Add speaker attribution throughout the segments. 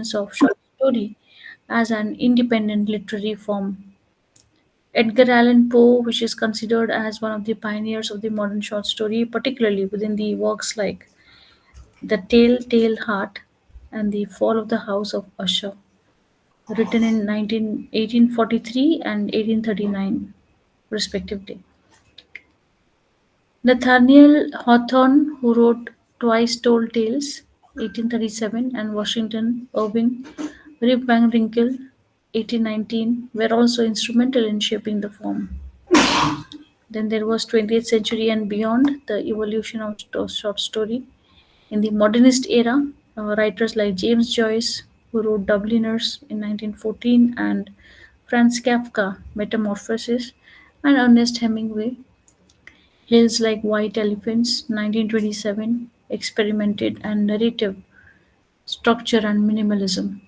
Speaker 1: emergence of short story as an independent literary form. Edgar Allan Poe, which is considered as one of the pioneers of the modern short story, particularly within the works like The Telltale Heart and The Fall of the House of Usher, written in 1843 and 1839, respectively. Nathaniel Hawthorne, who wrote Twice Told Tales, 1837, and Washington Irving, Rip Van Winkle, 1819, were also instrumental in shaping the form. Then there was 20th century and beyond, the evolution of short story. In the modernist era, writers like James Joyce, who wrote Dubliners in 1914, and Franz Kafka, Metamorphosis, and Ernest Hemingway, Hills Like White Elephants, 1927, experimented and narrative structure and minimalism.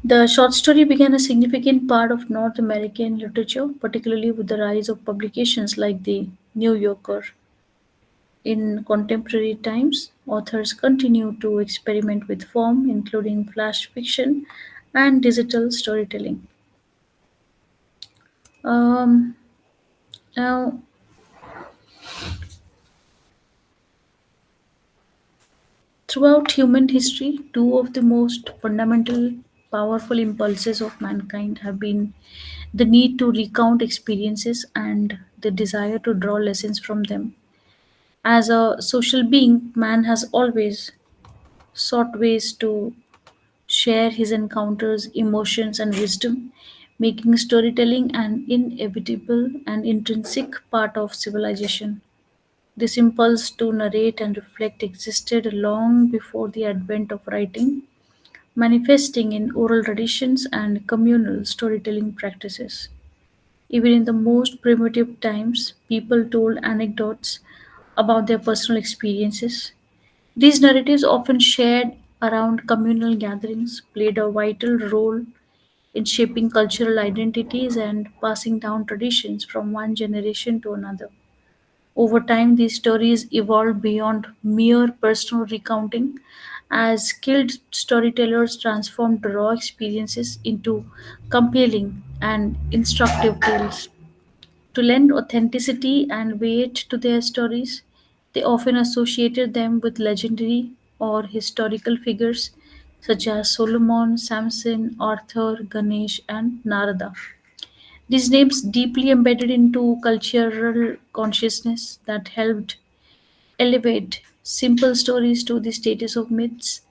Speaker 1: The short story became a significant part of North American literature, particularly with the rise of publications like the New Yorker. In contemporary times, authors continue to experiment with form, including flash fiction and digital storytelling. Um, Now, throughout human history, two of the most fundamental, powerful impulses of mankind have been the need to recount experiences and the desire to draw lessons from them. As a social being, man has always sought ways to share his encounters, emotions, and wisdom, making storytelling an inevitable and intrinsic part of civilization. This impulse to narrate and reflect existed long before the advent of writing, manifesting in oral traditions and communal storytelling practices. Even in the most primitive times, people told anecdotes about their personal experiences. These narratives, often shared around communal gatherings, played a vital role in shaping cultural identities and passing down traditions from one generation to another. Over time, these stories evolved beyond mere personal recounting as skilled storytellers transformed raw experiences into compelling and instructive tales. To lend authenticity and weight to their stories, they often associated them with legendary or historical figures such as Solomon, Samson, Arthur, Ganesh, and Narada. These names deeply embedded into cultural consciousness that helped elevate simple stories to the status of myths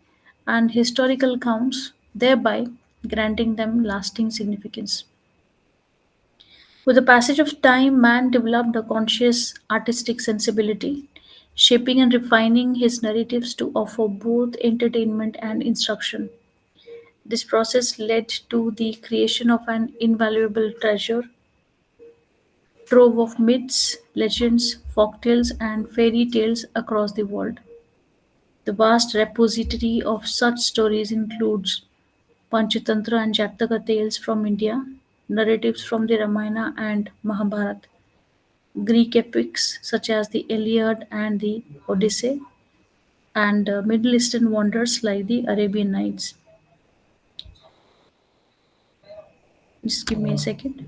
Speaker 1: and historical accounts, thereby granting them lasting significance. With the passage of time, man developed a conscious artistic sensibility, shaping and refining his narratives to offer both entertainment and instruction. This process led to the creation of an invaluable treasure trove of myths, legends, folktales, and fairy tales across the world. The vast repository of such stories includes Panchatantra and Jataka tales from India, narratives from the Ramayana and Mahabharata, Greek epics such as the Iliad and the Odyssey, and Middle Eastern wonders like the Arabian Nights. Just give me a second.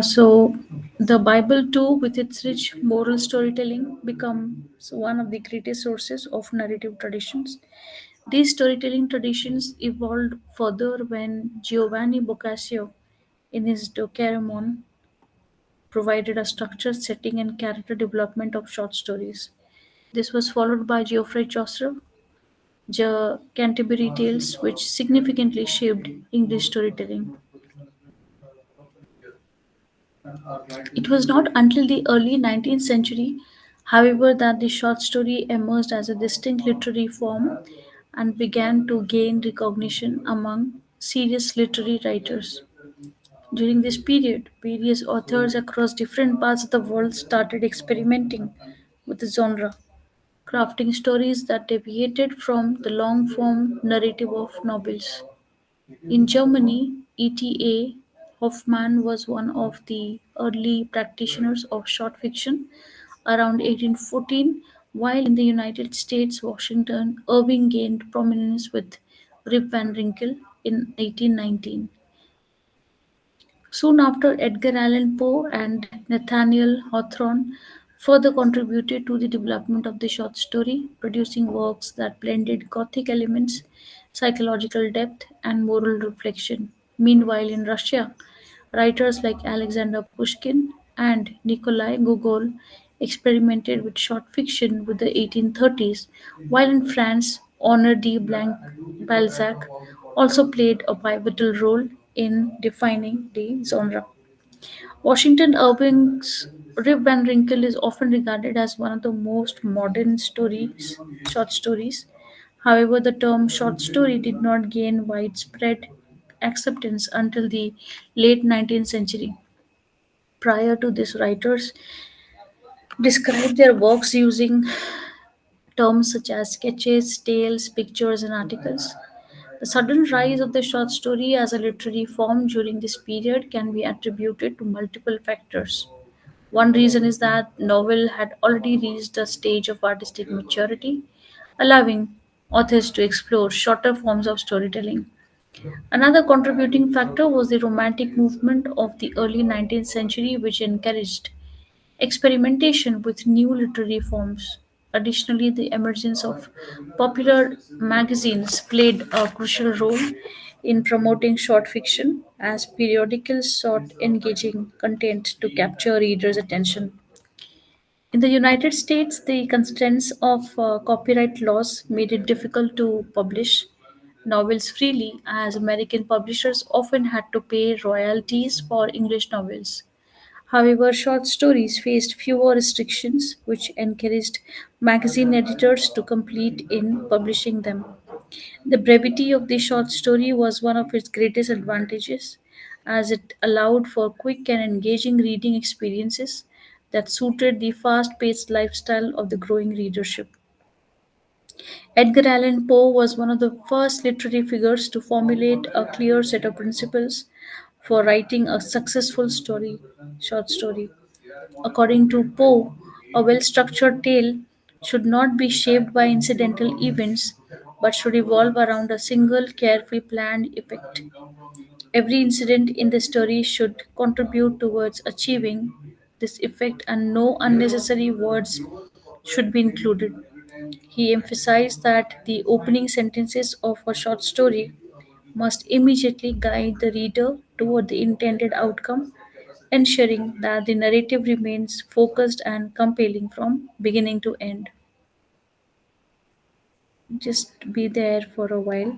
Speaker 1: So the Bible too, with its rich moral storytelling, becomes one of the greatest sources of narrative traditions. These storytelling traditions evolved further when Giovanni Boccaccio, in his Decameron, provided a structured setting and character development of short stories. This was followed by Geoffrey Chaucer, the Canterbury Tales, which significantly shaped English storytelling. It was not until the early 19th century, however, that the short story emerged as a distinct literary form and began to gain recognition among serious literary writers. During this period, various authors across different parts of the world started experimenting with the genre, crafting stories that deviated from the long form narrative of novels. In Germany, E.T.A. Hoffman was one of the early practitioners of short fiction around 1814, while in the United States, Washington Irving gained prominence with Rip Van Winkle in 1819. Soon after, Edgar Allan Poe and Nathaniel Hawthorne further contributed to the development of the short story, producing works that blended Gothic elements, psychological depth, and moral reflection. Meanwhile, in Russia, writers like Alexander Pushkin and Nikolai Gogol experimented with short fiction with the 1830s, while in France, Honor de Balzac also played a pivotal role in defining the genre. Washington Irving's Rip Van Winkle is often regarded as one of the most modern short stories. However, the term short story did not gain widespread acceptance until the late 19th century. Prior to this, writers described their works using terms such as sketches, tales, pictures, and articles. The sudden rise of the short story as a literary form during this period can be attributed to multiple factors. One reason is that novel had already reached a stage of artistic maturity, allowing authors to explore shorter forms of storytelling. Another contributing factor was the Romantic movement of the early 19th century, which encouraged experimentation with new literary forms. Additionally, the emergence of popular magazines played a crucial role in promoting short fiction, as periodicals sought engaging content to capture readers' attention. In the United States, the constraints of copyright laws made it difficult to publish novels freely, as American publishers often had to pay royalties for English novels. However, short stories faced fewer restrictions, which encouraged magazine editors to compete in publishing them. The brevity of the short story was one of its greatest advantages, as it allowed for quick and engaging reading experiences that suited the fast paced lifestyle of the growing readership. Edgar Allan Poe was one of the first literary figures to formulate a clear set of principles for writing a successful short story. According to Poe, a well structured tale should not be shaped by incidental events but should revolve around a single carefully planned effect. Every incident in the story should contribute towards achieving this effect, and no unnecessary words should be included. He emphasized that the opening sentences of a short story must immediately guide the reader toward the intended outcome, ensuring that the narrative remains focused and compelling from beginning to end. Just be there for a while.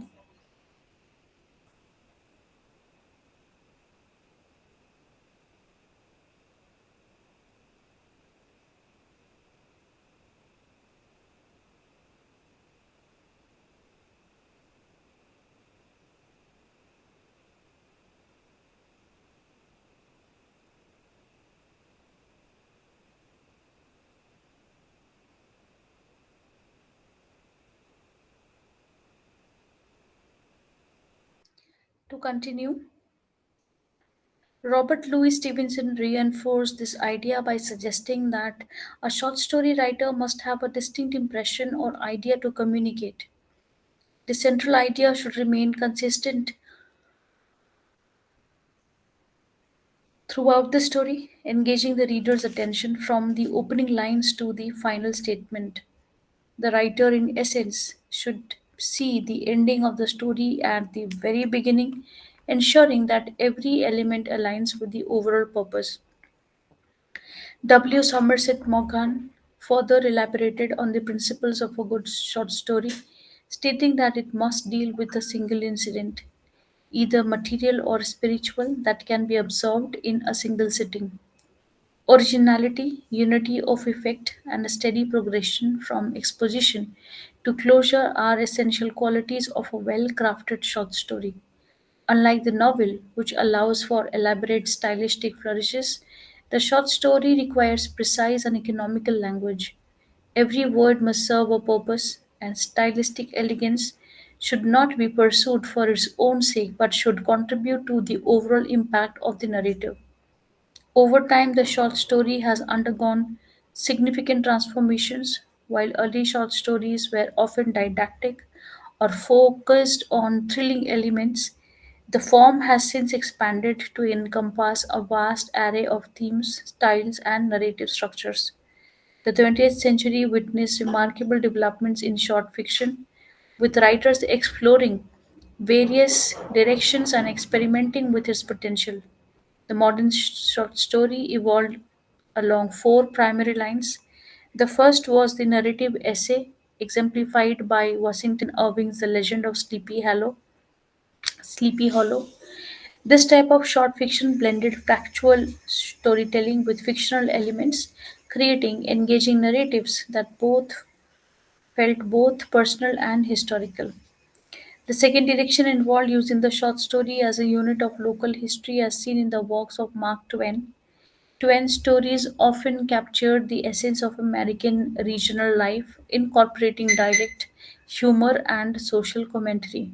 Speaker 1: To continue, Robert Louis Stevenson reinforced this idea by suggesting that a short story writer must have a distinct impression or idea to communicate. The central idea should remain consistent throughout the story, engaging the reader's attention from the opening lines to the final statement. The writer, in essence, should see the ending of the story at the very beginning, ensuring that every element aligns with the overall purpose. W. Somerset Maugham further elaborated on the principles of a good short story, stating that it must deal with a single incident, either material or spiritual, that can be absorbed in a single sitting. Originality, unity of effect, and a steady progression from exposition to closure are essential qualities of a well crafted short story. Unlike the novel, which allows for elaborate stylistic flourishes, the short story requires precise and economical language. Every word must serve a purpose, and stylistic elegance should not be pursued for its own sake but should contribute to the overall impact of the narrative. Over time, the short story has undergone significant transformations. While early short stories were often didactic or focused on thrilling elements, the form has since expanded to encompass a vast array of themes, styles, and narrative structures. The 20th century witnessed remarkable developments in short fiction, with writers exploring various directions and experimenting with its potential. The modern short story evolved along four primary lines. The first was the narrative essay, exemplified by Washington Irving's The Legend of Sleepy Hollow. This type of short fiction blended factual storytelling with fictional elements, creating engaging narratives that both felt both personal and historical. The second direction involved using the short story as a unit of local history as seen in the works of Mark Twain. Twain's stories often captured the essence of American regional life, incorporating dialect, humor, and social commentary.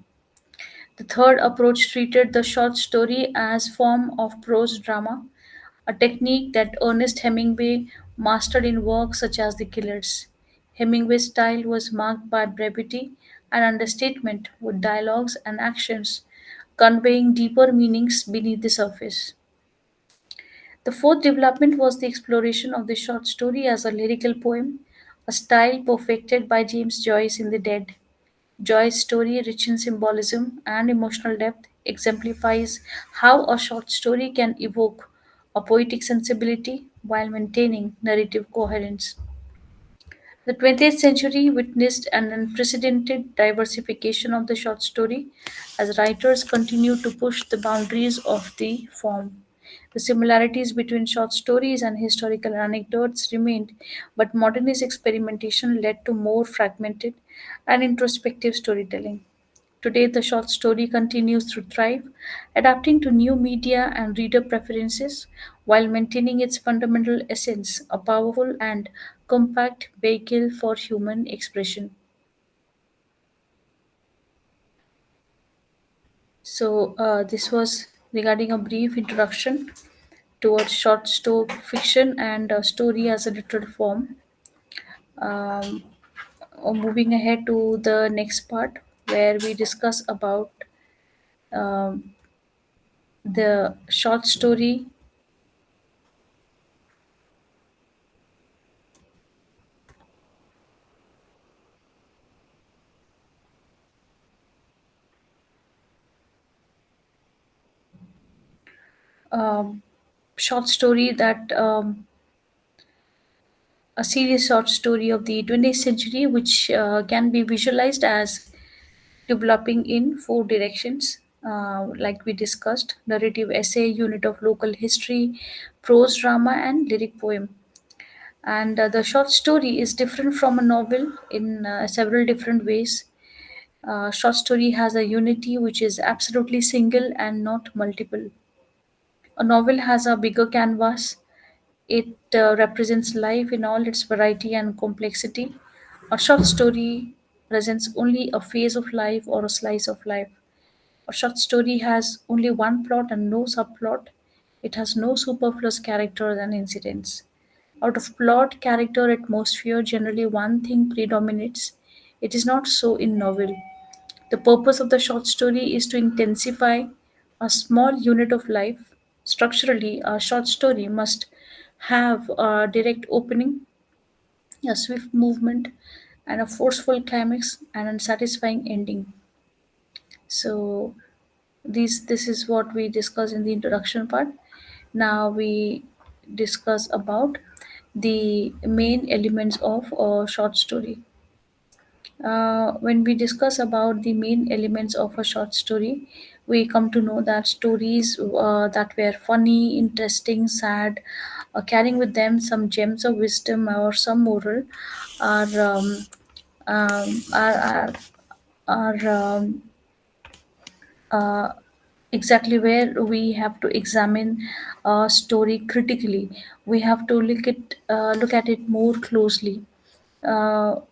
Speaker 1: The third approach treated the short story as form of prose drama, a technique that Ernest Hemingway mastered in works such as The Killers. Hemingway's style was marked by brevity and understatement, with dialogues and actions conveying deeper meanings beneath the surface. The fourth development was the exploration of the short story as a lyrical poem, a style perfected by James Joyce in The Dead. Joyce's story, rich in symbolism and emotional depth, exemplifies how a short story can evoke a poetic sensibility while maintaining narrative coherence. The 20th century witnessed an unprecedented diversification of the short story as writers continued to push the boundaries of the form. The similarities between short stories and historical anecdotes remained, but modernist experimentation led to more fragmented and introspective storytelling. Today, the short story continues to thrive, adapting to new media and reader preferences while maintaining its fundamental essence, a powerful and compact vehicle for human expression. This was regarding a brief introduction towards short story fiction and story as a literary form. Um, Moving ahead to the next part, where we discuss about um, the short story um, short story that a serious short story of the 20th century, which can be visualized as developing in four directions, like we discussed: narrative essay, unit of local history, prose drama, and lyric poem. And the short story is different from a novel in several different ways. Short story has a unity which is absolutely single and not multiple. A novel has a bigger canvas. It represents life in all its variety and complexity. A short story presents only a phase of life or a slice of life. A short story has only one plot and no subplot. It has no superfluous characters and incidents. Out of plot, character, atmosphere, generally one thing predominates. It is not so in novel. The purpose of the short story is to intensify a small unit of life. Structurally, a short story must have a direct opening, a swift movement, and a forceful climax and a satisfying ending. So, this is what we discuss in the introduction part. Now we discuss about the main elements of a short story. When we discuss about the main elements of a short story, we come to know that stories that were funny, interesting, sad, carrying with them some gems of wisdom or some moral, are um, are are, are uh, exactly where we have to examine a story critically. We have to look at it more closely.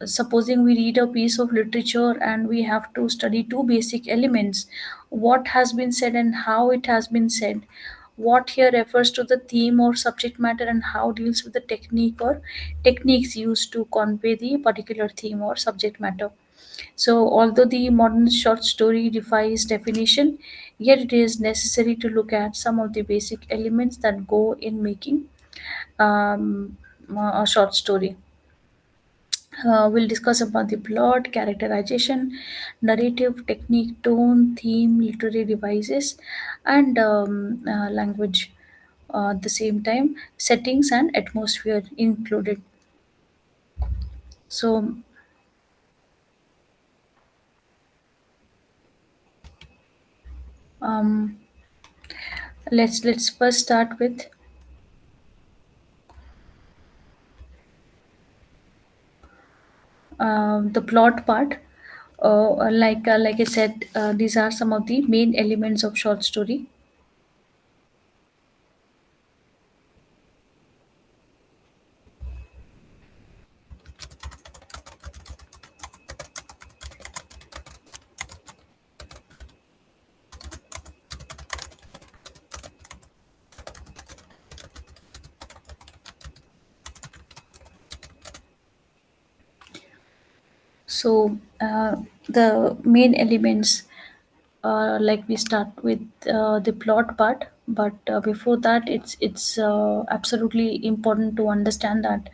Speaker 1: Supposing we read a piece of literature and we have to study two basic elements: what has been said and how it has been said. What here refers to the theme or subject matter, and how deals with the technique or techniques used to convey the particular theme or subject matter. So, although the modern short story defies definition, yet it is necessary to look at some of the basic elements that go in making um, a short story. We'll discuss about the plot, characterization, narrative, technique, tone, theme, literary devices, and language. At the same time, settings and atmosphere included. So, um, let's first start with the plot part. Like I said, these are some of the main elements of short story. So the main elements, like we start with the plot part, but before that, it's absolutely important to understand that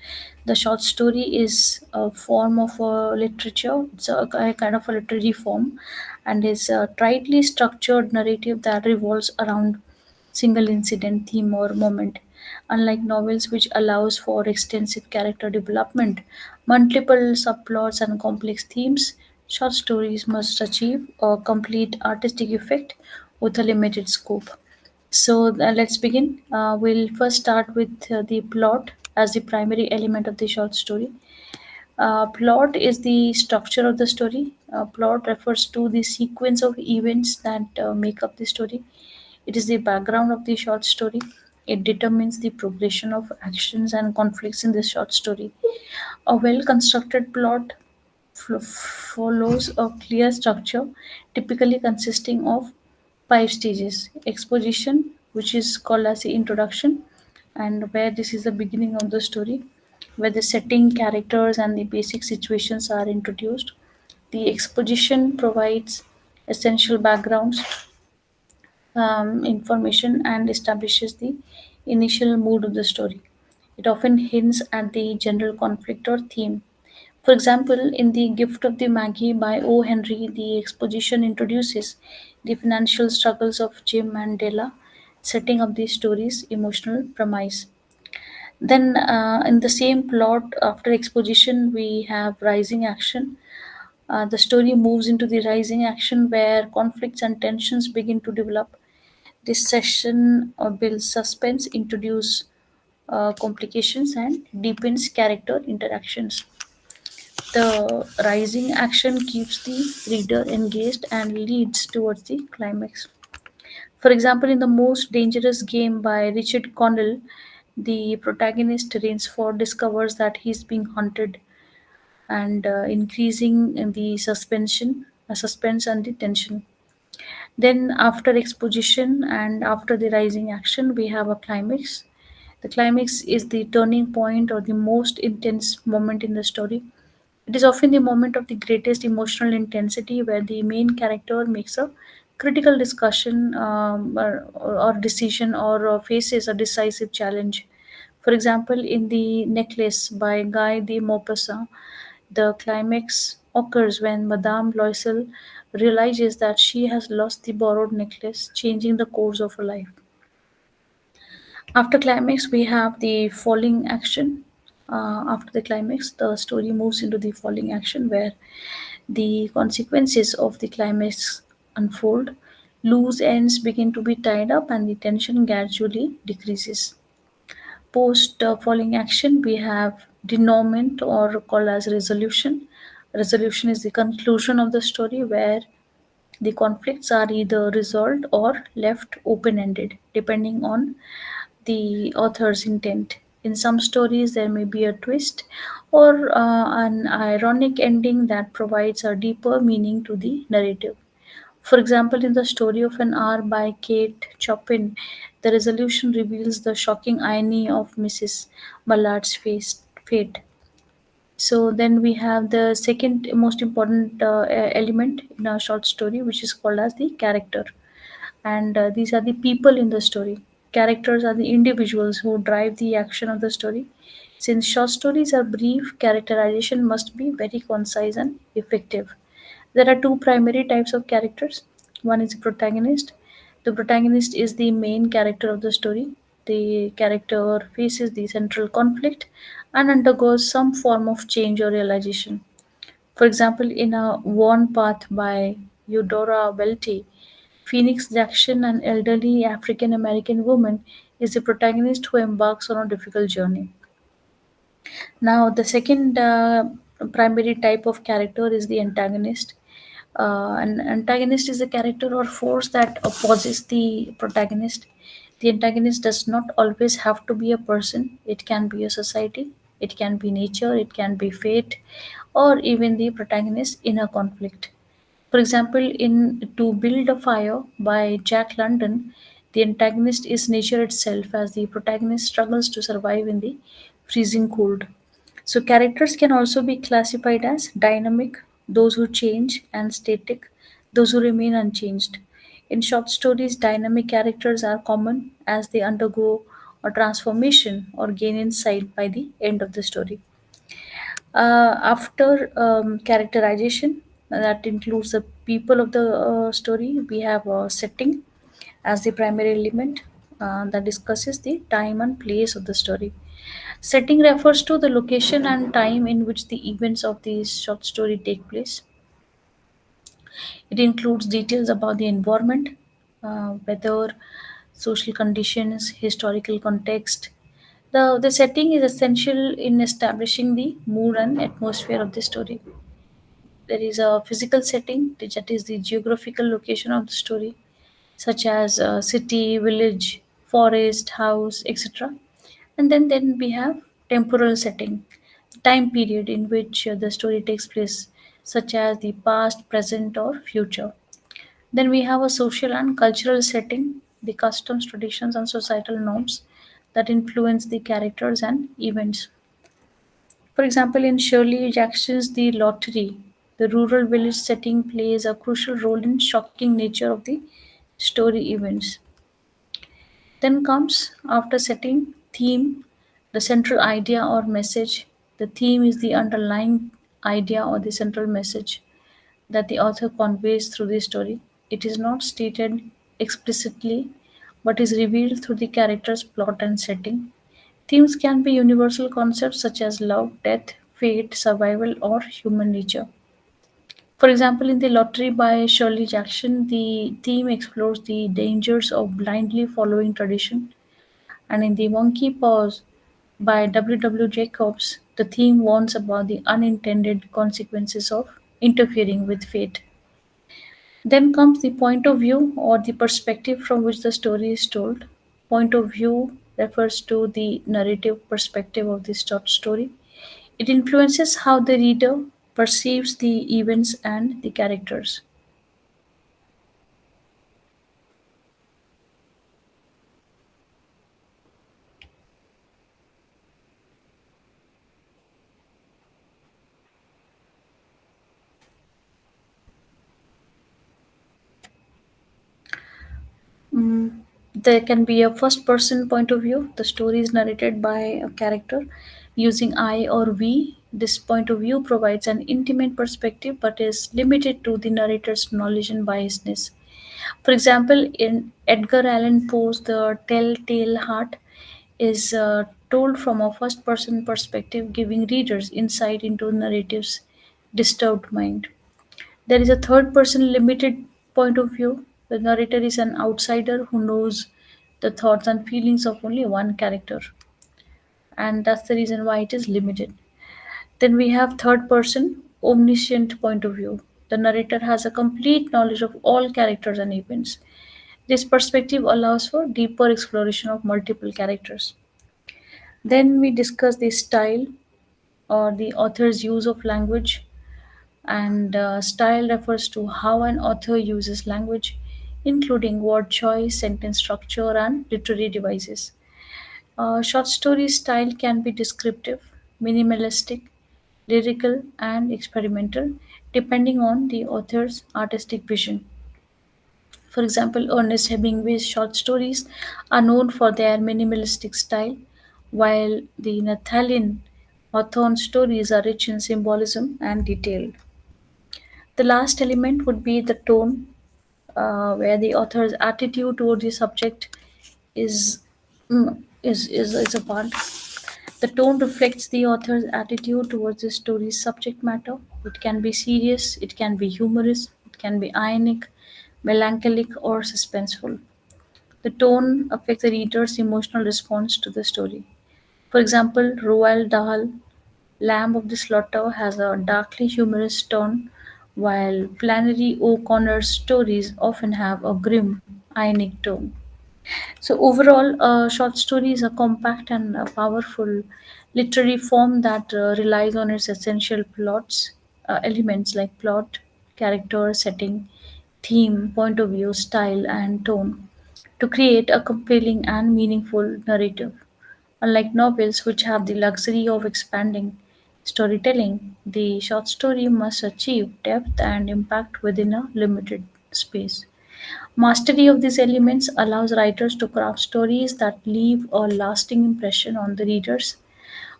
Speaker 1: the short story is a form of literature. It's a kind of a literary form, and is a tightly structured narrative that revolves around single incident, theme, or moment. Unlike novels, which allows for extensive character development, multiple subplots, and complex themes, short stories must achieve a complete artistic effect with a limited scope. So let's begin. We'll first start with the plot as the primary element of the short story. Plot is the structure of the story. Plot refers to the sequence of events that make up the story. It is the background of the short story. It determines the progression of actions and conflicts in the short story. A well constructed plot follows a clear structure, typically consisting of five stages: exposition, which is called as the introduction, and where this is the beginning of the story, where the setting, characters, and the basic situations are introduced. The exposition provides essential backgrounds, information, and establishes the initial mood of the story. It often hints at the general conflict or theme. For example, in The Gift of the Maggie by O. Henry, the exposition introduces the financial struggles of Jim and Della, setting up the story's emotional premise. Then, in the same plot, after exposition, we have rising action. The story moves into the rising action where conflicts and tensions begin to develop. This session builds suspense, introduces complications, and deepens character interactions. The rising action keeps the reader engaged and leads towards the climax. For example, in The Most Dangerous Game by Richard Connell, the protagonist Rainsford discovers that he's being hunted, and increasing in the suspense and the tension. Then, after exposition and after the rising action, we have a climax. The climax is the turning point or the most intense moment in the story. It is often the moment of the greatest emotional intensity where the main character makes a critical discussion, or decision, or faces a decisive challenge. For example, in The Necklace by Guy de Maupassant, the climax occurs when Madame Loisel realizes that she has lost the borrowed necklace, changing the course of her life. After climax, we have the falling action. After the climax, the story moves into the falling action where the consequences of the climax unfold. Loose ends begin to be tied up and the tension gradually decreases. Post falling action, we have denouement or called as resolution. Resolution is the conclusion of the story where the conflicts are either resolved or left open ended, depending on the author's intent. In some stories, there may be a twist or an ironic ending that provides a deeper meaning to the narrative. For example, in the story of an hour by Kate Chopin, the resolution reveals the shocking irony of Mrs. Mallard's fate. So then we have the second most important element in a short story, which is called as the character. And these are the people in the story. Characters are the individuals who drive the action of the story. Since short stories are brief, characterization must be very concise and effective. There are two primary types of characters. One is the protagonist. The protagonist is the main character of the story. The character faces the central conflict and undergoes some form of change or realization. For example, in A Worn Path by Eudora Welty, Phoenix Jackson, an elderly African American woman, is the protagonist who embarks on a difficult journey. Now, the second primary type of character is the antagonist. An antagonist is a character or force that opposes the protagonist. The antagonist does not always have to be a person, it can be a society, it can be nature, it can be fate, or even the protagonist in a conflict. For example, in To Build a Fire by Jack London, the antagonist is nature itself as the protagonist struggles to survive in the freezing cold. So, characters can also be classified as dynamic, those who change, and static, those who remain unchanged. In short stories, dynamic characters are common as they undergo a transformation or gain insight by the end of the story. After characterization, that includes the people of the story, we have a setting as the primary element that discusses the time and place of the story. Setting refers to the location and time in which the events of the short story take place. It includes details about the environment, weather, social conditions, historical context. The setting is essential in establishing the mood and atmosphere of the story. There is a physical setting, that is the geographical location of the story, such as city, village, forest, house, etc. And then we have temporal setting, time period in which the story takes place, such as the past, present, or future. Then we have a social and cultural setting, the customs, traditions, and societal norms that influence the characters and events. For example, in Shirley Jackson's The Lottery, the rural village setting plays a crucial role in shocking nature of the story events. Then comes after setting theme, the central idea or message. The theme is the underlying idea or the central message that the author conveys through the story. It is not stated explicitly but is revealed through the character's plot and setting. Themes can be universal concepts such as love, death, fate, survival, or human nature. For example, in The Lottery by Shirley Jackson, the theme explores the dangers of blindly following tradition. And in The Monkey Paws by W. W. Jacobs, the theme warns about the unintended consequences of interfering with fate. Then comes the point of view or the perspective from which the story is told. Point of view refers to the narrative perspective of the short story. It influences how the reader perceives the events and the characters. Mm, there can be a first person point of view. The story is narrated by a character using I or we. This point of view provides an intimate perspective but is limited to the narrator's knowledge and biasness. For example, in Edgar Allan Poe's The Telltale Heart is told from a first person perspective, giving readers insight into the narrative's disturbed mind. There is a third person limited point of view. The narrator is an outsider who knows the thoughts and feelings of only one character, and that's the reason why it is limited. Then we have third person omniscient point of view. The narrator has a complete knowledge of all characters and events. This perspective allows for deeper exploration of multiple characters. Then we discuss the style or the author's use of language, and style refers to how an author uses language, including word choice, sentence structure, and literary devices. Short story style can be descriptive, minimalistic, lyrical, and experimental, depending on the author's artistic vision. For example, Ernest Hemingway's short stories are known for their minimalistic style, while the Nathaniel Hawthorne stories are rich in symbolism and detail. The last element would be the tone, where the author's attitude toward the subject is, is a part. The tone reflects the author's attitude towards the story's subject matter. It can be serious, it can be humorous, it can be ironic, melancholic, or suspenseful. The tone affects the reader's emotional response to the story. For example, Roald Dahl, Lamb of the Slaughter has a darkly humorous tone, while Flannery O'Connor's stories often have a grim, ironic tone. So, overall, short story is a compact and powerful literary form that relies on its essential elements like plot, character, setting, theme, point of view, style, and tone to create a compelling and meaningful narrative. Unlike novels, which have the luxury of expanding storytelling, the short story must achieve depth and impact within a limited space. Mastery of these elements allows writers to craft stories that leave a lasting impression on the readers,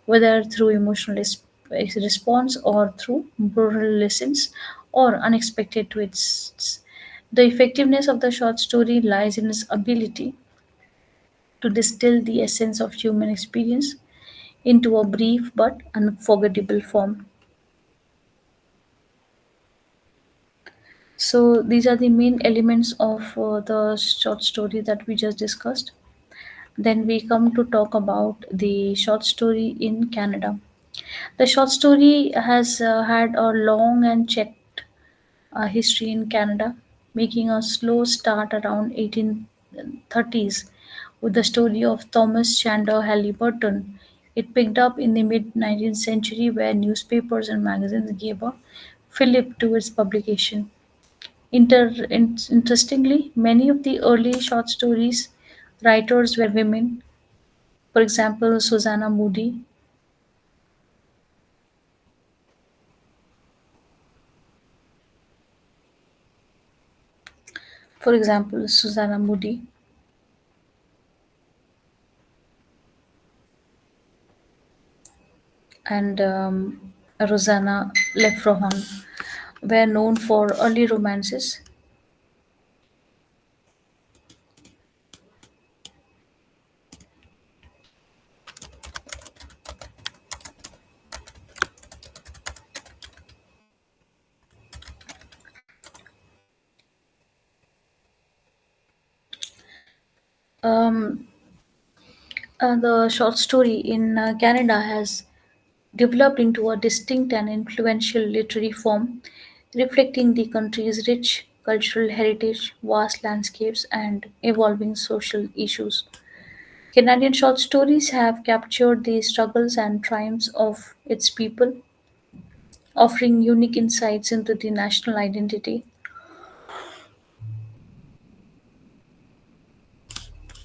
Speaker 1: whether through emotional response or through moral lessons or unexpected twists. The effectiveness of the short story lies in its ability to distill the essence of human experience into a brief but unforgettable form. So, these are the main elements of the short story that we just discussed. Then we come to talk about the short story in Canada. The short story has had a long and checked history in Canada, making a slow start around 1830s with the story of Thomas Chandler Halliburton. It picked up in the mid 19th century, where newspapers and magazines gave a fillip to its publication. Interestingly, many of the early short stories writers were women. For example, Susanna Moody. For example, Susanna Moody and Rosanna Lefrohon were known for early romances. Um, the short story in Canada has developed into a distinct and influential literary form, reflecting the country's rich cultural heritage, vast landscapes, and evolving social issues. Canadian short stories have captured the struggles and triumphs of its people, offering unique insights into the national identity,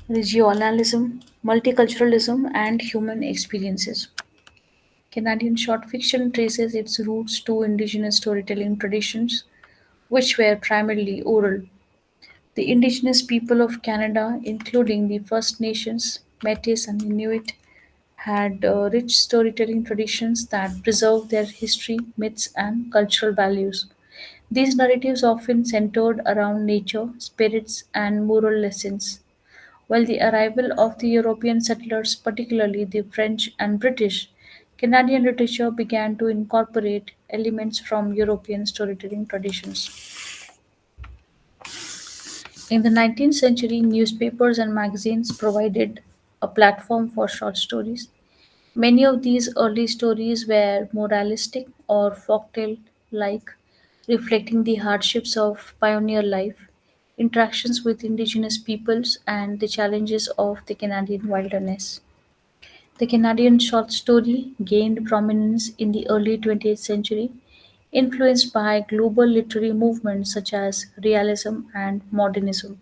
Speaker 1: regionalism, multiculturalism, and human experiences. Canadian short fiction traces its roots to Indigenous storytelling traditions, which were primarily oral. The Indigenous people of Canada, including the First Nations, Métis, and Inuit, had rich storytelling traditions that preserved their history, myths, and cultural values. These narratives often centered around nature, spirits, and moral lessons. While the arrival of the European settlers, particularly the French and British, Canadian literature began to incorporate elements from European storytelling traditions. In the 19th century, newspapers and magazines provided a platform for short stories. Many of these early stories were moralistic or folktale like, reflecting the hardships of pioneer life, interactions with indigenous peoples, and the challenges of the Canadian wilderness. The Canadian short story gained prominence in the early 20th century, influenced by global literary movements such as realism and modernism.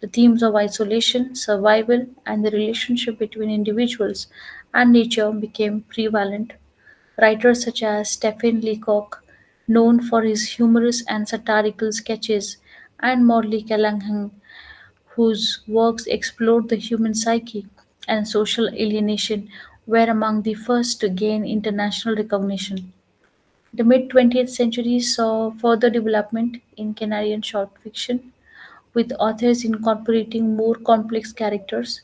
Speaker 1: The themes of isolation, survival, and the relationship between individuals and nature became prevalent. Writers such as Stephen Leacock, known for his humorous and satirical sketches, and Morley Callaghan, whose works explored the human psyche and social alienation, were among the first to gain international recognition. The mid 20th century saw further development in Canadian short fiction, with authors incorporating more complex characters,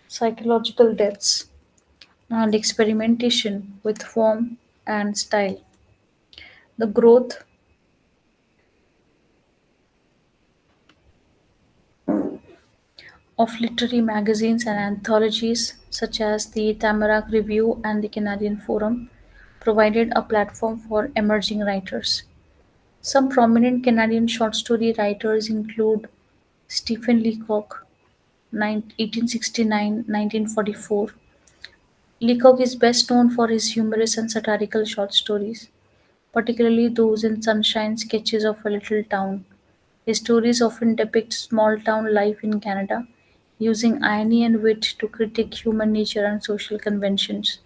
Speaker 1: psychological depths, and experimentation with form and style. The growth of literary magazines and anthologies such as the Tamarack Review and the Canadian Forum provided a platform for emerging writers. Some prominent Canadian short story writers include Stephen Leacock, 1869-1944. Leacock is best known for his humorous and satirical short stories, particularly those in Sunshine Sketches of a Little Town. His stories often depict small town life in Canada, using irony and wit to critique human nature and social conventions.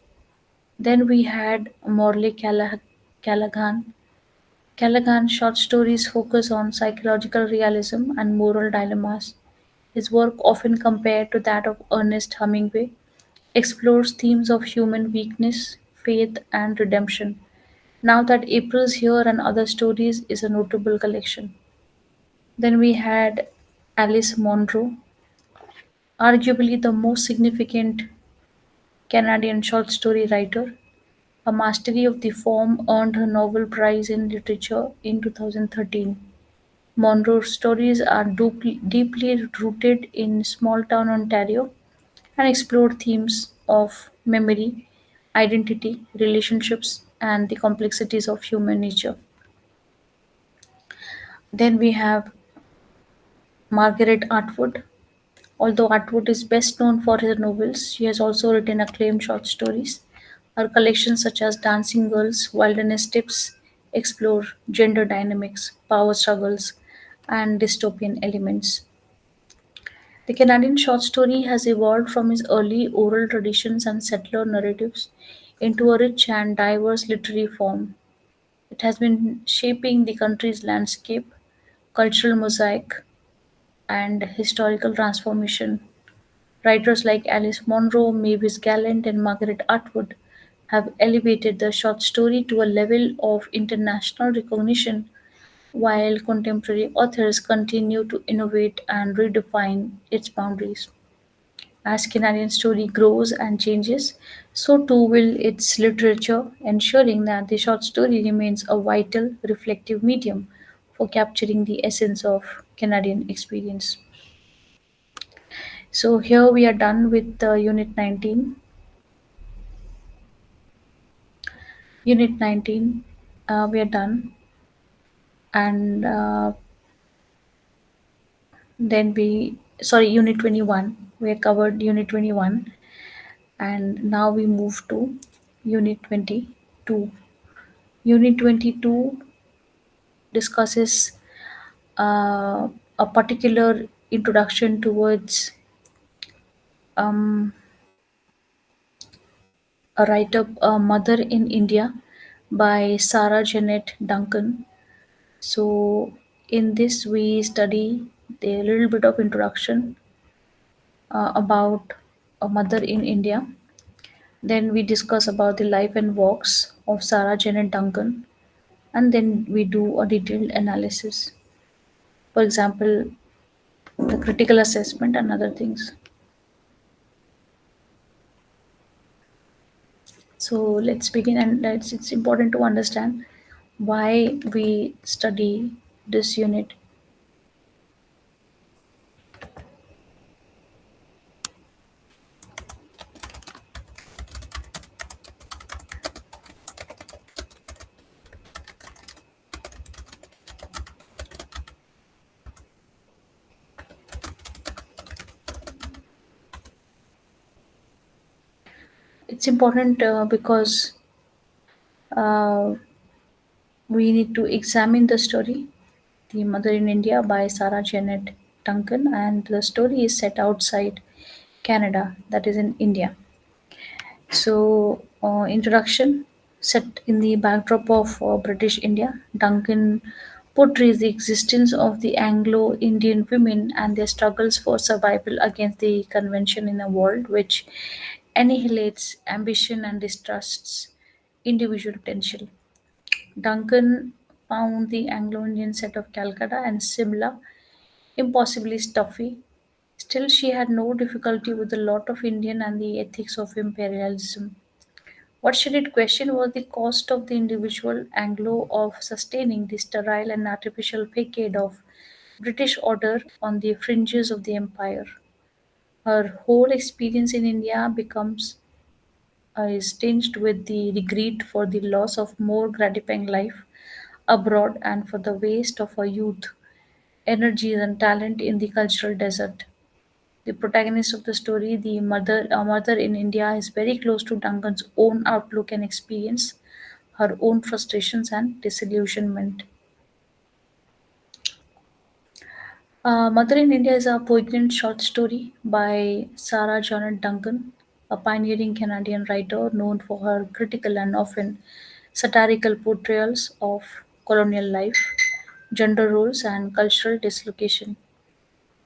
Speaker 1: Then we had Callaghan. Callaghan's short stories focus on psychological realism and moral dilemmas. His work, often compared to that of Ernest Hemingway, explores themes of human weakness, faith, and redemption. Now That April's Here and Other Stories is a notable collection. Then we had Alice Munro, arguably the most significant Canadian short story writer. Her mastery of the form earned her Nobel Prize in Literature in 2013. Monroe's stories are deeply rooted in small town Ontario and explore themes of memory, identity, relationships, and the complexities of human nature. Then we have Margaret Atwood. Although Atwood is best known for her novels, she has also written acclaimed short stories. Her collections, such as Dancing Girls, Wilderness Tips, explore gender dynamics, power struggles, and dystopian elements. The Canadian short story has evolved from its early oral traditions and settler narratives into a rich and diverse literary form. It has been shaping the country's landscape, cultural mosaic, and historical transformation. Writers like Alice Munro, Mavis Gallant, and Margaret Atwood have elevated the short story to a level of international recognition, while contemporary authors continue to innovate and redefine its boundaries. As Canadian story grows and changes, so too will its literature, ensuring that the short story remains a vital, reflective medium for capturing the essence of Canadian experience. So here we are done with Unit 19. Unit 19, we are done, and then Unit 21. We have covered Unit 21, and now we move to Unit 22. Unit 22 discusses a particular introduction towards um, a write up, Mother in India by Sarah Janet Duncan. So, in this, we study a little bit of introduction about a mother in India. Then we discuss about the life and works of Sarah Janet Duncan, and then we do a detailed analysis. For example, the critical assessment and other things. So let's begin, and it's important to understand why we study this unit. It's important because uh, we need to examine the story, The Mother in India by Sarah Janet Duncan, and the story is set outside Canada, that is in India. So, introduction set in the backdrop of British India, Duncan portrays the existence of the Anglo Indian women and their struggles for survival against the convention in a world which annihilates ambition and distrusts individual potential. Duncan found the Anglo Indian set of Calcutta and Simla impossibly stuffy. Still, she had no difficulty with the lot of Indian and the ethics of imperialism. What she did question was the cost of the individual Anglo of sustaining the sterile and artificial facade of British order on the fringes of the empire. Her whole experience in India becomes is tinged with the regret for the loss of more gratifying life abroad and for the waste of her youth, energies, and talent in the cultural desert. The protagonist of the story, a mother in India, is very close to Duncan's own outlook and experience, her own frustrations and disillusionment. Mother in India is a poignant short story by Sarah Janet Duncan, a pioneering Canadian writer known for her critical and often satirical portrayals of colonial life, gender roles, and cultural dislocation.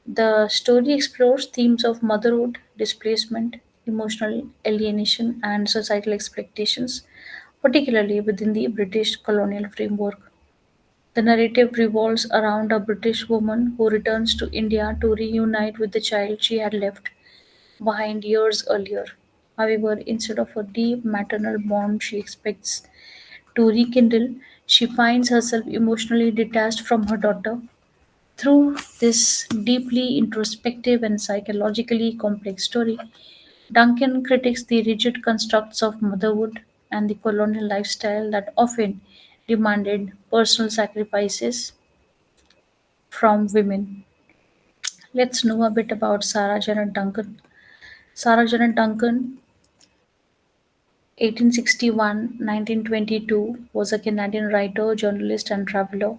Speaker 1: The story explores themes of motherhood, displacement, emotional alienation, and societal expectations, particularly within the British colonial framework. The narrative revolves around a British woman who returns to India to reunite with the child she had left behind years earlier. However, instead of a deep maternal bond she expects to rekindle, she finds herself emotionally detached from her daughter. Through this deeply introspective and psychologically complex story, Duncan critiques the rigid constructs of motherhood and the colonial lifestyle that often demanded personal sacrifices from women. Let's know a bit about Sarah Janet Duncan. Sarah Janet Duncan, 1861-1922, was a Canadian writer, journalist, and traveler.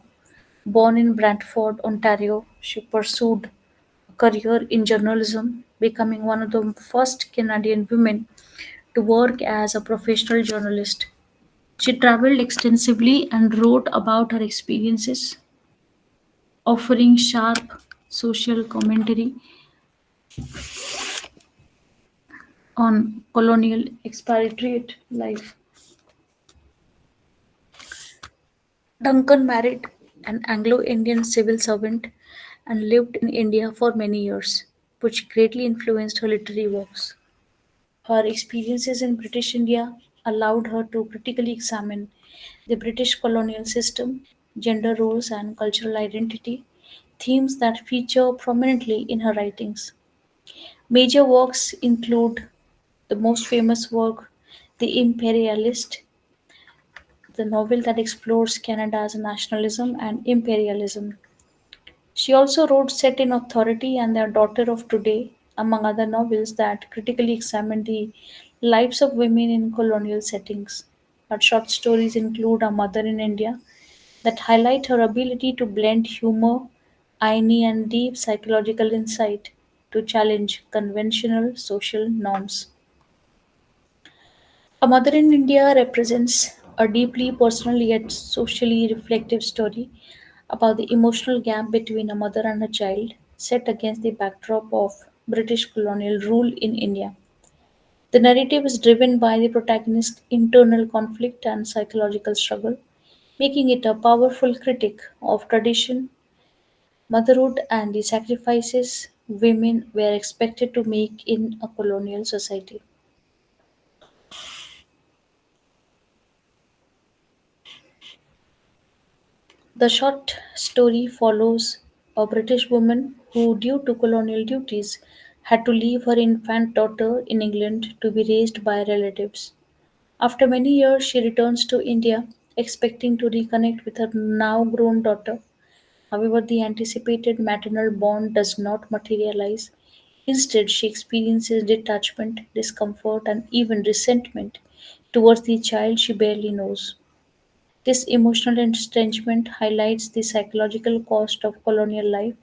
Speaker 1: Born in Brantford, Ontario, she pursued a career in journalism, becoming one of the first Canadian women to work as a professional journalist. She traveled extensively and wrote about her experiences, offering sharp social commentary on colonial expatriate life. Duncan married an Anglo Indian civil servant and lived in India for many years, which greatly influenced her literary works. Her experiences in British India allowed her to critically examine the British colonial system, gender roles, and cultural identity, themes that feature prominently in her writings. Major works include the most famous work, The Imperialist, the novel that explores Canada's nationalism and imperialism. She also wrote Set in Authority and The Daughter of Today, among other novels that critically examine the lives of women in colonial settings. Her short stories include A Mother in India, that highlight her ability to blend humor, irony, and deep psychological insight to challenge conventional social norms. A Mother in India represents a deeply personal yet socially reflective story about the emotional gap between a mother and a child, set against the backdrop of British colonial rule in India. The narrative is driven by the protagonist's internal conflict and psychological struggle, making it a powerful critique of tradition, motherhood, and the sacrifices women were expected to make in a colonial society. The short story follows a British woman who, due to colonial duties, had to leave her infant daughter in England to be raised by relatives. After many years, she returns to India, expecting to reconnect with her now grown daughter. However, the anticipated maternal bond does not materialize. Instead, she experiences detachment, discomfort, and even resentment towards the child she barely knows. This emotional estrangement highlights the psychological cost of colonial life,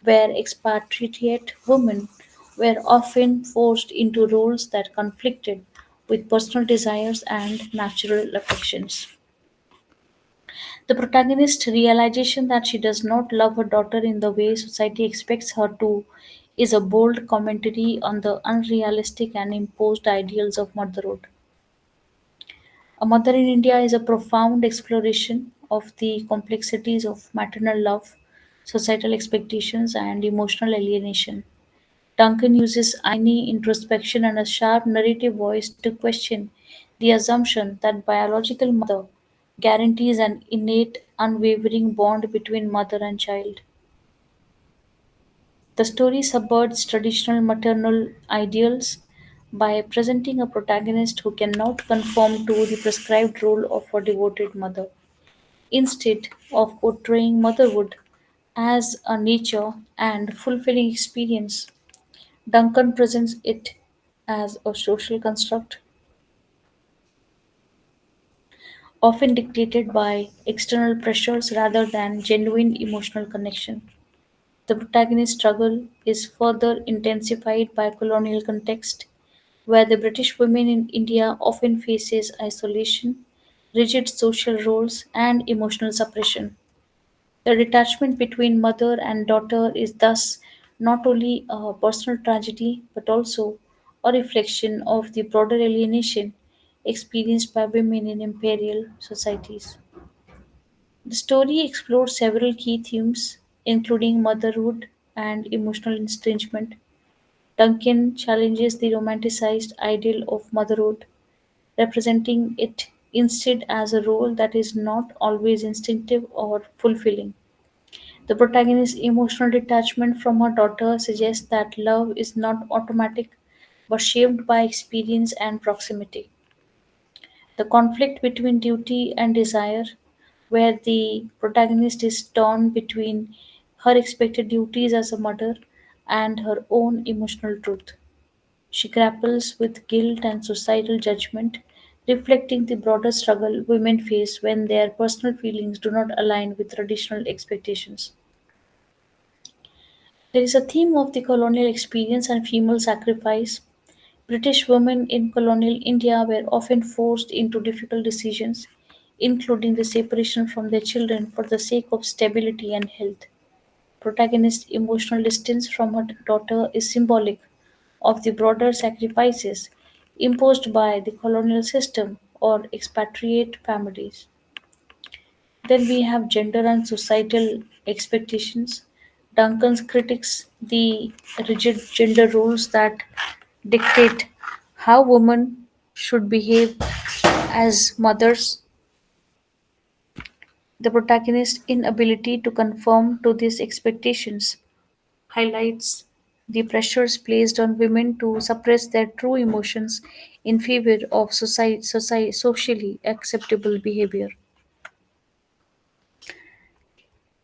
Speaker 1: where expatriate women were often forced into roles that conflicted with personal desires and natural affections. The protagonist's realization that she does not love her daughter in the way society expects her to is a bold commentary on the unrealistic and imposed ideals of motherhood. A Mother in India is a profound exploration of the complexities of maternal love, societal expectations, and emotional alienation. Duncan uses irony, introspection, and a sharp narrative voice to question the assumption that biological mother guarantees an innate, unwavering bond between mother and child. The story subverts traditional maternal ideals by presenting a protagonist who cannot conform to the prescribed role of a devoted mother. Instead of portraying motherhood as a nature and fulfilling experience, Duncan presents it as a social construct, often dictated by external pressures rather than genuine emotional connection. The protagonist's struggle is further intensified by colonial context, where the British women in India often faces isolation, rigid social roles, and emotional suppression. The detachment between mother and daughter is thus not only a personal tragedy but also a reflection of the broader alienation experienced by women in imperial societies. The story explores several key themes, including motherhood and emotional estrangement. Duncan challenges the romanticized ideal of motherhood, representing it instead as a role that is not always instinctive or fulfilling. The protagonist's emotional detachment from her daughter suggests that love is not automatic but shaped by experience and proximity. The conflict between duty and desire, where the protagonist is torn between her expected duties as a mother and her own emotional truth. She grapples with guilt and societal judgment, reflecting the broader struggle women face when their personal feelings do not align with traditional expectations. There is a theme of the colonial experience and female sacrifice. British women in colonial India were often forced into difficult decisions, including the separation from their children for the sake of stability and health. Protagonist's emotional distance from her daughter is symbolic of the broader sacrifices imposed by the colonial system or expatriate families. Then we have gender and societal expectations. Duncan's critiques the rigid gender roles that dictate how women should behave as mothers. The protagonist's inability to conform to these expectations highlights the pressures placed on women to suppress their true emotions in favor of socially acceptable behavior.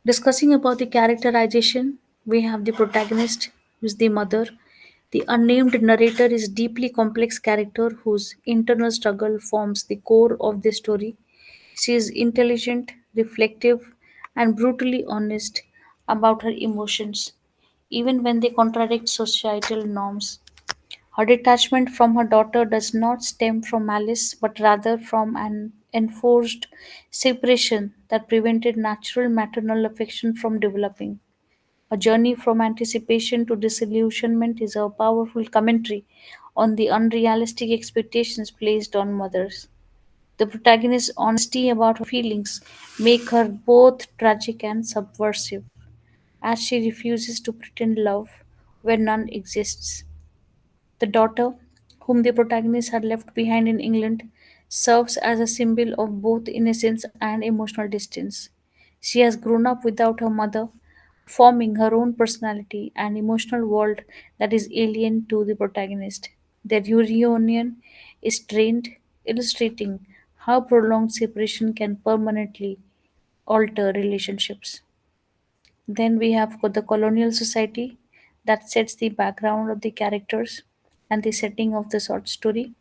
Speaker 1: Discussing about the characterization, we have the protagonist, who is the mother. The unnamed narrator is deeply complex character whose internal struggle forms the core of the story. She is intelligent, reflective, and brutally honest about her emotions, even when they contradict societal norms. Her detachment from her daughter does not stem from malice, but rather from an enforced separation that prevented natural maternal affection from developing. A journey from anticipation to disillusionment is a powerful commentary on the unrealistic expectations placed on mothers. The protagonist's honesty about her feelings make her both tragic and subversive, as she refuses to pretend love where none exists. The daughter, whom the protagonist had left behind in England, serves as a symbol of both innocence and emotional distance. She has grown up without her mother, forming her own personality and emotional world that is alien to the protagonist. Their reunion is strained, illustrating how prolonged separation can permanently alter relationships. Then we have got the colonial society. that sets the background of the characters and the setting of the short story.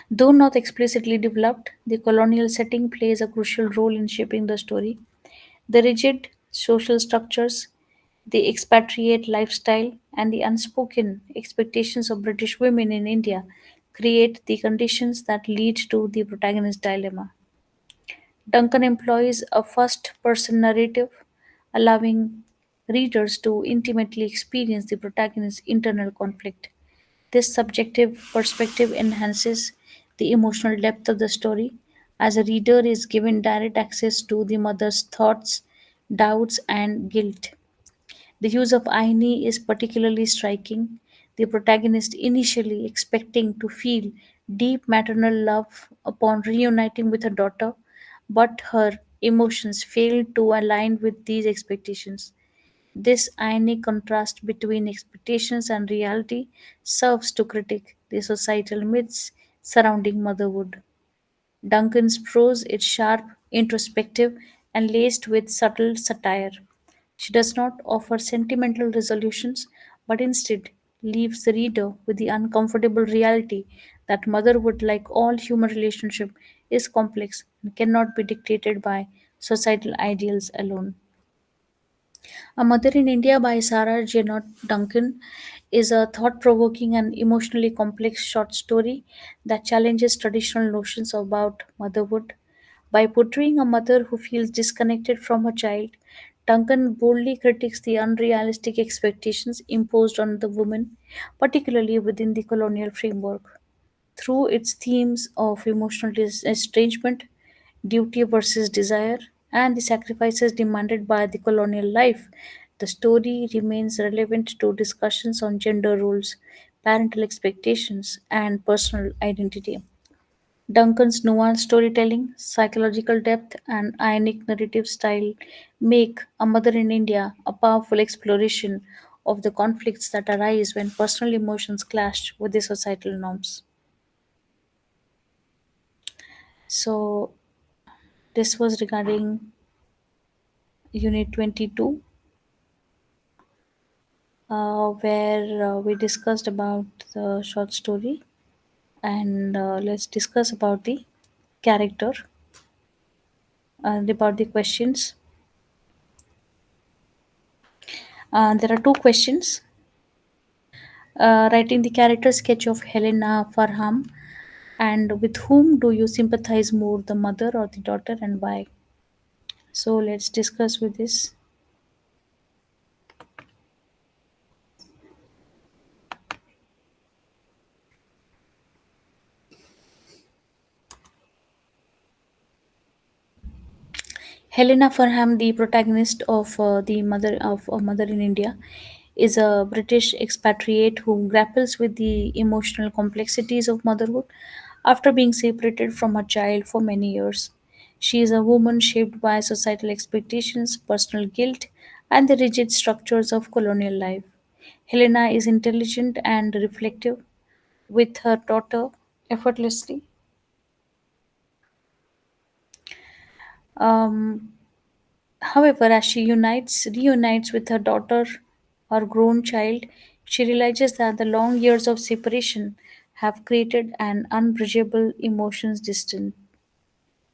Speaker 1: Though not explicitly developed, the colonial setting plays a crucial role in shaping the story. The rigid social structures, the expatriate lifestyle, and the unspoken expectations of British women in India create the conditions that lead to the protagonist's dilemma. Duncan employs a first person narrative, allowing readers to intimately experience the protagonist's internal conflict. This subjective perspective enhances the emotional depth of the story, as a reader is given direct access to the mother's thoughts, doubts, and guilt. The use of irony is particularly striking. The protagonist, initially expecting to feel deep maternal love upon reuniting with her daughter, but her emotions fail to align with these expectations. This ironic contrast between expectations and reality serves to critique the societal myths surrounding motherhood. Duncan's prose is sharp, introspective, and laced with subtle satire. She does not offer sentimental resolutions, but instead leaves the reader with the uncomfortable reality that motherhood, like all human relationships, is complex and cannot be dictated by societal ideals alone. A Mother in India by Sarah Jenot Duncan is a thought provoking and emotionally complex short story that challenges traditional notions about motherhood. By portraying a mother who feels disconnected from her child, Duncan boldly critiques the unrealistic expectations imposed on the woman, particularly within the colonial framework. Through its themes of emotional estrangement, duty versus desire, and the sacrifices demanded by the colonial life, the story remains relevant to discussions on gender roles, parental expectations, and personal identity. Duncan's nuanced storytelling, psychological depth, and ironic narrative style make A Mother in India a powerful exploration of the conflicts that arise when personal emotions clash with the societal norms. So, this was regarding Unit 22, where we discussed about the short story, and let's discuss about the character and about the questions. There are two questions. Writing the character sketch of Helena Farham, and with whom do you sympathize more, the mother or the daughter, and why? So let's discuss with this. Helena Farham, the protagonist of the mother of A Mother in India, is a British expatriate who grapples with the emotional complexities of motherhood after being separated from her child for many years. She is a woman shaped by societal expectations, personal guilt, and the rigid structures of colonial life. Helena is intelligent and reflective, with her daughter effortlessly. Um, However, as she reunites with her daughter or grown child, she realizes that the long years of separation have created an unbridgeable emotions distance.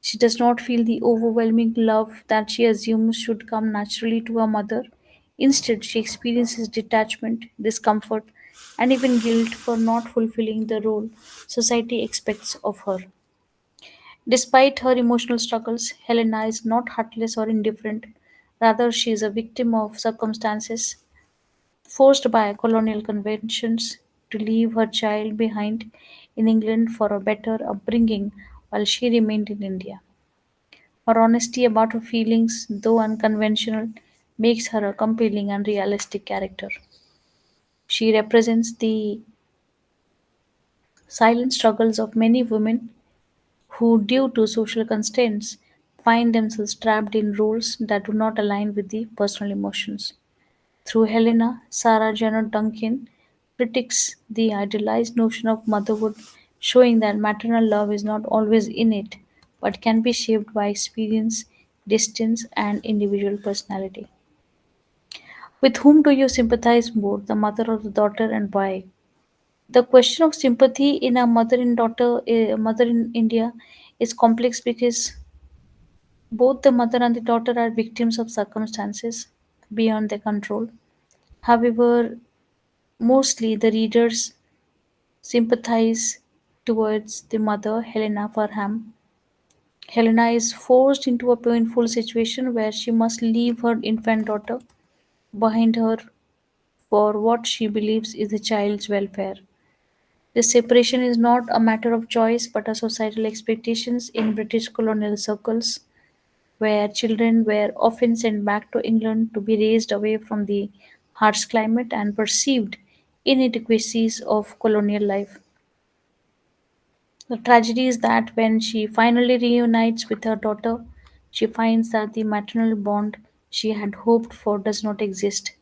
Speaker 1: She does not feel the overwhelming love that she assumes should come naturally to her mother. Instead, she experiences detachment, discomfort, and even guilt for not fulfilling the role society expects of her. Despite her emotional struggles, Helena is not heartless or indifferent. Rather, she is a victim of circumstances forced by colonial conventions to leave her child behind in England for a better upbringing while she remained in India. Her honesty about her feelings, though unconventional, makes her a compelling and realistic character. She represents the silent struggles of many women who, due to social constraints, find themselves trapped in roles that do not align with the personal emotions. Through Helena, Sarah Janet Duncan critiques the idealized notion of motherhood, showing that maternal love is not always innate but can be shaped by experience, distance, and individual personality. With whom do you sympathize more, the mother or the daughter, and why? The question of sympathy in a mother in India is complex because both the mother and the daughter are victims of circumstances beyond their control. However, mostly the readers sympathize towards the mother, Helena Farham. Helena is forced into a painful situation where she must leave her infant daughter behind her for what she believes is the child's welfare. This separation is not a matter of choice but a societal expectations in British colonial circles, where children were often sent back to England to be raised away from the harsh climate and perceived inadequacies of colonial life. The tragedy is that when she finally reunites with her daughter, she finds that the maternal bond she had hoped for does not exist.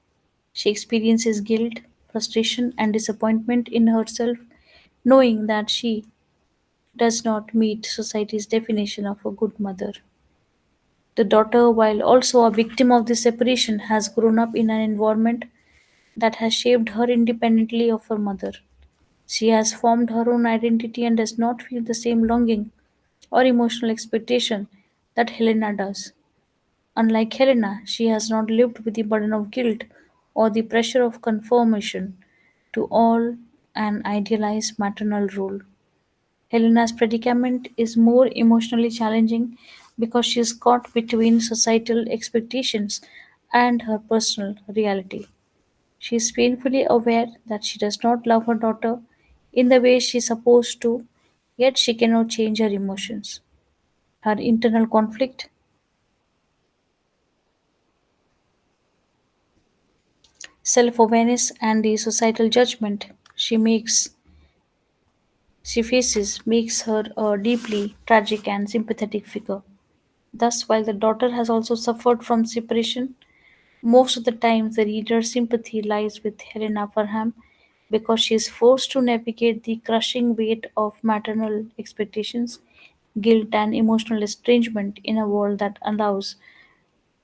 Speaker 1: She experiences guilt, frustration, and disappointment in herself, knowing that she does not meet society's definition of a good mother. The daughter, while also a victim of this separation, has grown up in an environment that has shaped her independently of her mother. She has formed her own identity and does not feel the same longing or emotional expectation that Helena does. Unlike Helena, she has not lived with the burden of guilt or the pressure of conformation to all an idealized maternal role. Helena's predicament is more emotionally challenging because she is caught between societal expectations and her personal reality. She is painfully aware that she does not love her daughter in the way she is supposed to, yet she cannot change her emotions. Her internal conflict, self awareness, and the societal judgment she faces makes her a deeply tragic and sympathetic figure. Thus, while the daughter has also suffered from separation, most of the time the reader's sympathy lies with Helena Farham because she is forced to navigate the crushing weight of maternal expectations, guilt, and emotional estrangement in a world that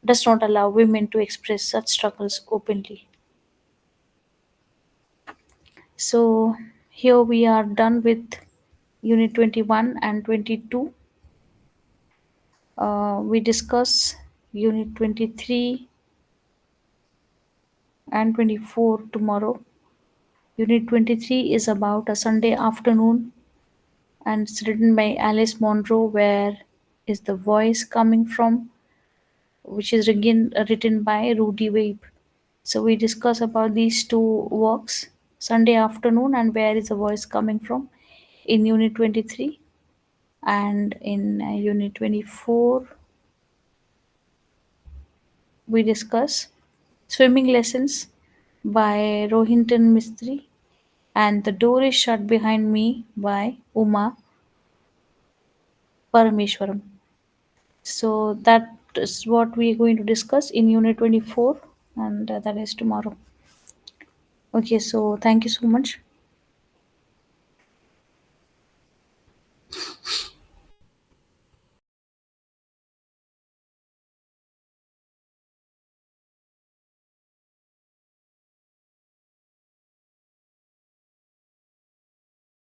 Speaker 1: does not allow women to express such struggles openly. So, here we are done with Unit 21 and 22. We discuss Unit 23 and 24 tomorrow. Unit 23 is about a Sunday afternoon and it's written by Alice Munro. Where is the voice coming from? Which is written by Rudy Wabe. So we discuss about these two works, Sunday afternoon and where is the voice coming from, in Unit 23. And in Unit 24, we discuss swimming lessons by Rohinton Mistry and The Door is Shut Behind Me by Uma Parameshwaram. So that is what we are going to discuss in Unit 24, and that is tomorrow. Okay, so thank you so much.